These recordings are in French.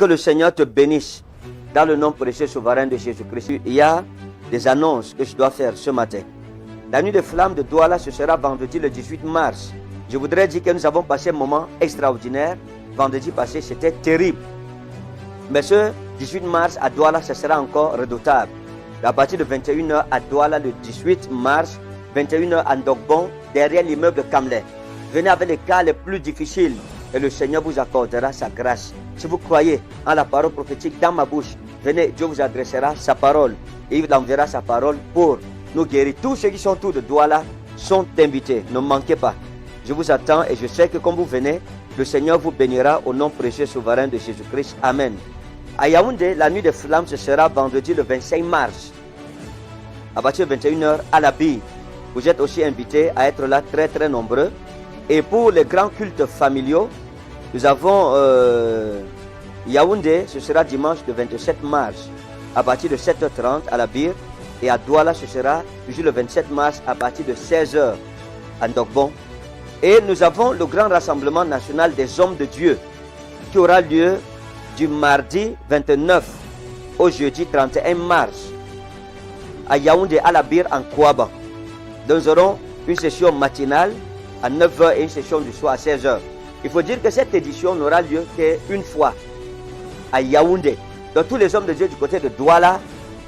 Que le Seigneur te bénisse dans le nom précieux souverain de Jésus-Christ. Il y a des annonces que je dois faire ce matin. La nuit des flammes de Douala, ce sera vendredi le 18 mars. Je voudrais dire que nous avons passé un moment extraordinaire. Vendredi passé, c'était terrible. Mais ce 18 mars à Douala, ce sera encore redoutable. À partir de 21h à Douala, le 18 mars, 21h à Ndogbon, derrière l'immeuble de Kamlet. Venez avec les cas les plus difficiles et le Seigneur vous accordera sa grâce. Si vous croyez en la parole prophétique dans ma bouche, venez, Dieu vous adressera sa parole et il enverra sa parole pour nous guérir. Tous ceux qui sont autour de Douala sont invités. Ne manquez pas. Je vous attends et je sais que quand vous venez, le Seigneur vous bénira au nom précieux souverain de Jésus-Christ. Amen. À Yaoundé, la nuit des flammes, ce sera vendredi le 25 mars. À partir de 21h à la bille. Vous êtes aussi invités à être là très très nombreux. Et pour les grands cultes familiaux, nous avons Yaoundé, ce sera dimanche le 27 mars à partir de 7h30 à la bille. Et à Douala, ce sera toujours le 27 mars à partir de 16h à Ndogbon. Et nous avons le grand rassemblement national des hommes de Dieu qui aura lieu du mardi 29 au jeudi 31 mars à Yaoundé, à la Bire, en Kouaba. Nous aurons une session matinale à 9h et une session du soir à 16h. Il faut dire que cette édition n'aura lieu qu'une fois à Yaoundé. Donc tous les hommes de Dieu du côté de Douala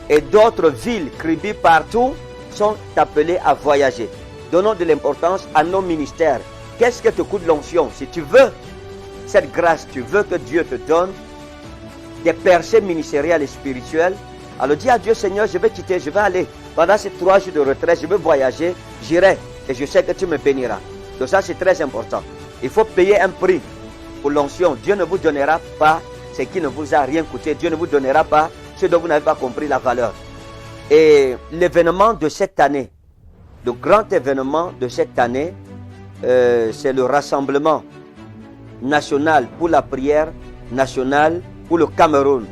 et d'autres villes, Kribi, partout, sont appelés à voyager. Donnons de l'importance à nos ministères. Qu'est-ce que te coûte l'onction? Si tu veux cette grâce, tu veux que Dieu te donne des percées ministérielles et spirituelles, alors dis à Dieu, Seigneur, je vais quitter, je vais aller. Pendant ces 3 jours de retraite, je vais voyager, j'irai et je sais que tu me béniras. Donc ça, c'est très important. Il faut payer un prix pour l'onction. Dieu ne vous donnera pas ce qui ne vous a rien coûté. Dieu ne vous donnera pas ce dont vous n'avez pas compris la valeur. Et l'événement de cette année, le grand événement de cette année, c'est le rassemblement national pour la prière nationale pour le Cameroun.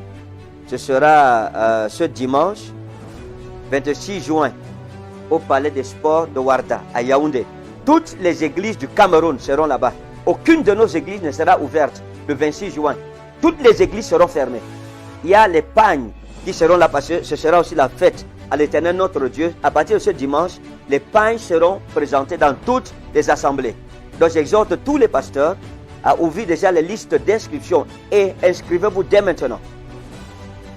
Ce sera ce dimanche 26 juin au Palais des Sports de Ouarda à Yaoundé. Toutes les églises du Cameroun seront là-bas. Aucune de nos églises ne sera ouverte le 26 juin. Toutes les églises seront fermées. Il y a les pagnes qui seront là parce que ce sera aussi la fête à l'Éternel notre Dieu. À partir de ce dimanche, les pagnes seront présentées dans toutes les assemblées. Donc j'exhorte tous les pasteurs à ouvrir déjà les listes d'inscription et inscrivez-vous dès maintenant.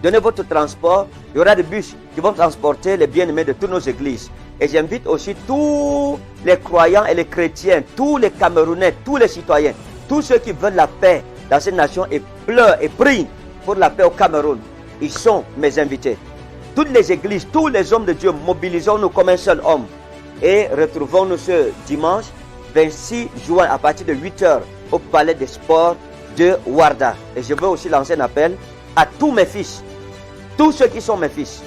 Donnez votre transport. Il y aura des bus qui vont transporter les bien-aimés de toutes nos églises. Et j'invite aussi tous les croyants et les chrétiens, tous les Camerounais, tous les citoyens, tous ceux qui veulent la paix dans cette nation et pleurent et prient pour la paix au Cameroun. Ils sont mes invités. Toutes les églises, tous les hommes de Dieu, mobilisons-nous comme un seul homme. Et retrouvons-nous ce dimanche 26 juin à partir de 8h au Palais des Sports de Ouarda. Et je veux aussi lancer un appel à tous mes fils, tous ceux qui sont mes fils.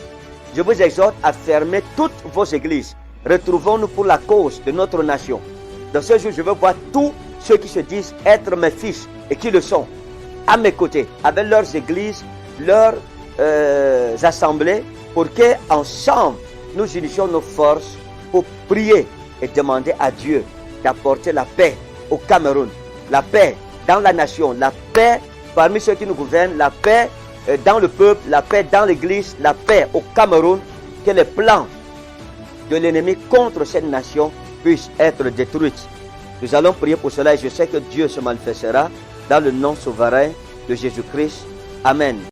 Je vous exhorte à fermer toutes vos églises. Retrouvons-nous pour la cause de notre nation. Dans ce jour, je veux voir tous ceux qui se disent être mes fils et qui le sont, à mes côtés, avec leurs églises, leurs assemblées, pour qu'ensemble, nous unissions nos forces pour prier et demander à Dieu d'apporter la paix au Cameroun, la paix dans la nation, la paix parmi ceux qui nous gouvernent, la paix dans le peuple, la paix dans l'église, la paix au Cameroun, que les plans de l'ennemi contre cette nation puissent être détruits. Nous allons prier pour cela et je sais que Dieu se manifestera dans le nom souverain de Jésus-Christ. Amen.